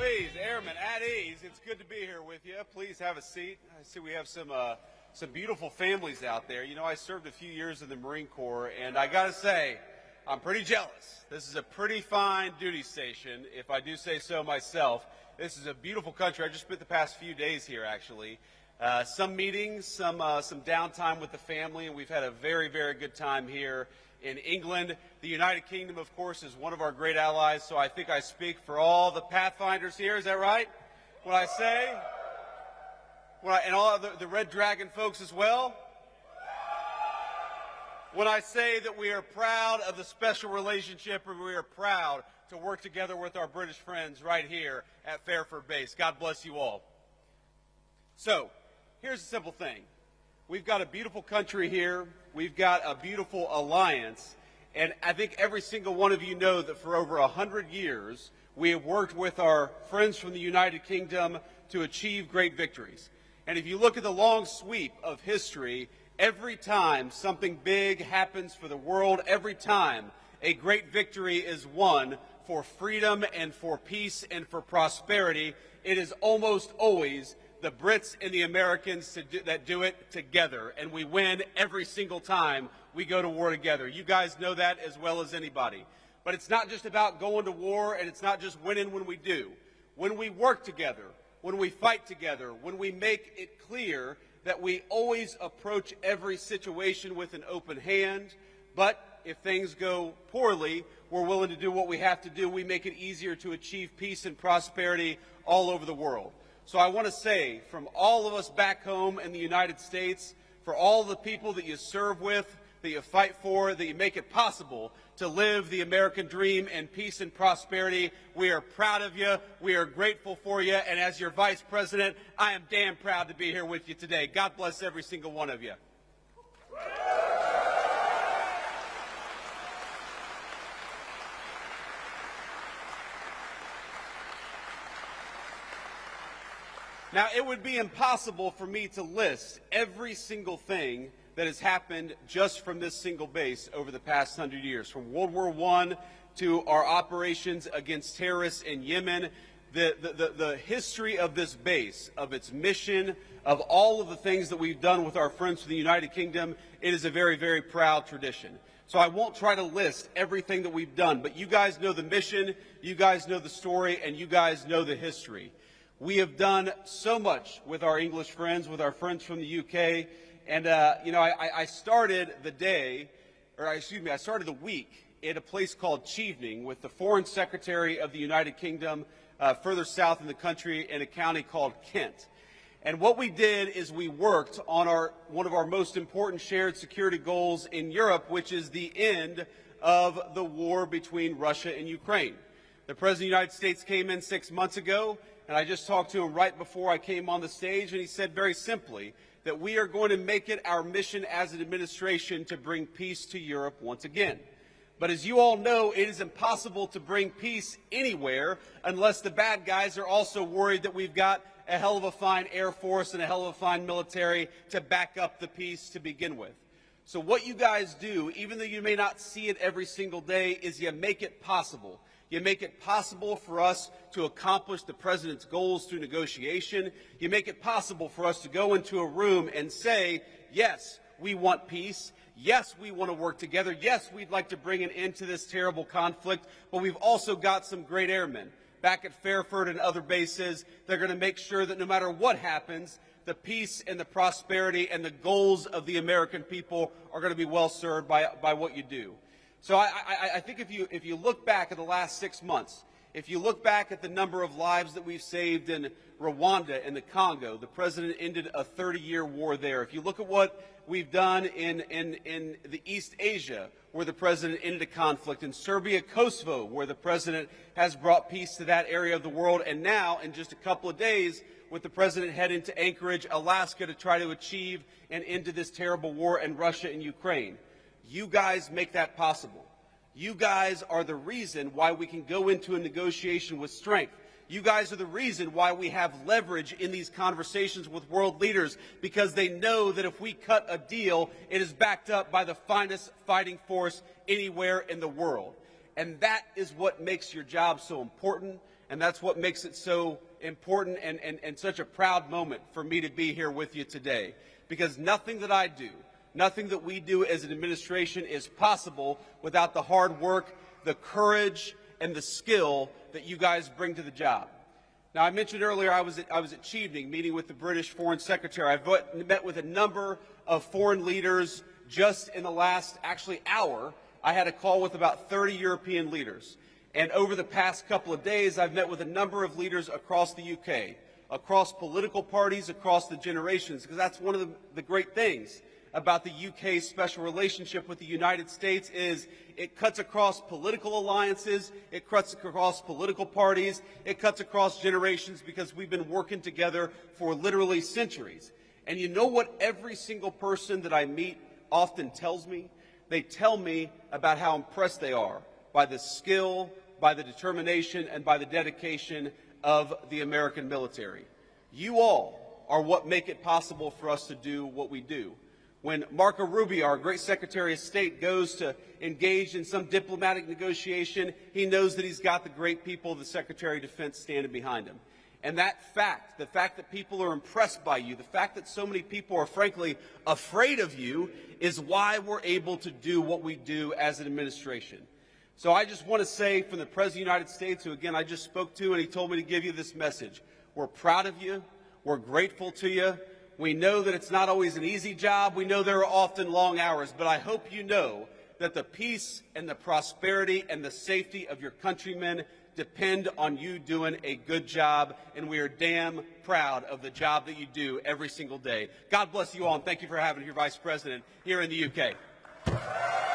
Please, Airmen, at ease. It's good to be here with you. Please have a seat. I see we have some beautiful families out there. You know, I served a few years in the Marine Corps, and I got to say, I'm pretty jealous. This is a pretty fine duty station, if I do say so myself. This is a beautiful country. I just spent the past few days here, actually. Some meetings, some downtime with the family, and we've had a very, very good time here in England. The United Kingdom, of course, is one of our great allies, so I think I speak for all the Pathfinders here. Is that right? What I say? And all of the Red Dragon folks as well? When I say that we are proud of the special relationship, and we are proud to work together with our British friends right here at Fairford Base. God bless you all. So, here's a simple thing. We've got a beautiful country here. We've got a beautiful alliance. And I think every single one of you know that for over 100 years, we have worked with our friends from the United Kingdom to achieve great victories. And if you look at the long sweep of history, every time something big happens for the world, every time a great victory is won for freedom and for peace and for prosperity, it is almost always the Brits and the Americans that do it together, and we win every single time we go to war together. You guys know that as well as anybody. But it's not just about going to war, and it's not just winning when we do. When we work together, when we fight together, when we make it clear that we always approach every situation with an open hand, but if things go poorly, we're willing to do what we have to do. We make it easier to achieve peace and prosperity all over the world. So I want to say, from all of us back home in the United States, for all the people that you serve with, that you fight for, that you make it possible to live the American dream in peace and prosperity, we are proud of you, we are grateful for you, and as your Vice President, I am damn proud to be here with you today. God bless every single one of you. Now, it would be impossible for me to list every single thing that has happened just from this single base over the past 100 years, from World War I to our operations against terrorists in Yemen. The history of this base, of its mission, of all of the things that we've done with our friends from the United Kingdom, it is a very, very proud tradition. So I won't try to list everything that we've done, but you guys know the mission, you guys know the story, and you guys know the history. We have done so much with our English friends, with our friends from the UK, and I started I started the week at a place called Chevening with the Foreign Secretary of the United Kingdom, further south in the country in a county called Kent. And what we did is we worked on one of our most important shared security goals in Europe, which is the end of the war between Russia and Ukraine. The President of the United States came in 6 months ago, and I just talked to him right before I came on the stage, and he said very simply that we are going to make it our mission as an administration to bring peace to Europe once again. But as you all know, it is impossible to bring peace anywhere unless the bad guys are also worried that we've got a hell of a fine Air Force and a hell of a fine military to back up the peace to begin with. So what you guys do, even though you may not see it every single day, is you make it possible. You make it possible for us to accomplish the President's goals through negotiation. You make it possible for us to go into a room and say, yes, we want peace. Yes, we want to work together. Yes, we'd like to bring an end to this terrible conflict. But we've also got some great airmen back at Fairford and other bases. They're going to make sure that no matter what happens, the peace and the prosperity and the goals of the American people are going to be well served by what you do. So I think if you look back at the last 6 months, if you look back at the number of lives that we've saved in Rwanda and the Congo, the President ended a 30-year war there. If you look at what we've done in the East Asia, where the President ended a conflict, in Serbia, Kosovo, where the President has brought peace to that area of the world, and now, in just a couple of days, with the President heading to Anchorage, Alaska, to try to achieve an end to this terrible war in Russia and Ukraine. You guys make that possible. You guys are the reason why we can go into a negotiation with strength. You guys are the reason why we have leverage in these conversations with world leaders, because they know that if we cut a deal, it is backed up by the finest fighting force anywhere in the world. And that is what makes your job so important. And that's what makes it so important and such a proud moment for me to be here with you today. Because nothing that I do, nothing that we do as an administration is possible without the hard work, the courage, and the skill that you guys bring to the job. Now, I mentioned earlier I was at Chevening meeting with the British Foreign Secretary. I've met with a number of foreign leaders just in the last, hour. I had a call with about 30 European leaders. And over the past couple of days, I've met with a number of leaders across the UK, across political parties, across the generations, because that's one of the great things about the UK's special relationship with the United States is it cuts across political alliances, it cuts across political parties, it cuts across generations because we've been working together for literally centuries. And you know what every single person that I meet often tells me? They tell me about how impressed they are by the skill, by the determination, and by the dedication of the American military. You all are what make it possible for us to do what we do. When Marco Rubio, our great Secretary of State, goes to engage in some diplomatic negotiation, he knows that he's got the great people of the Secretary of Defense standing behind him. And that fact, the fact that people are impressed by you, the fact that so many people are frankly afraid of you, is why we're able to do what we do as an administration. So I just want to say from the President of the United States, who again I just spoke to, and he told me to give you this message. We're proud of you. We're grateful to you. We know that it's not always an easy job. We know there are often long hours, but I hope you know that the peace and the prosperity and the safety of your countrymen depend on you doing a good job, and we are damn proud of the job that you do every single day. God bless you all, and thank you for having your Vice President here in the UK.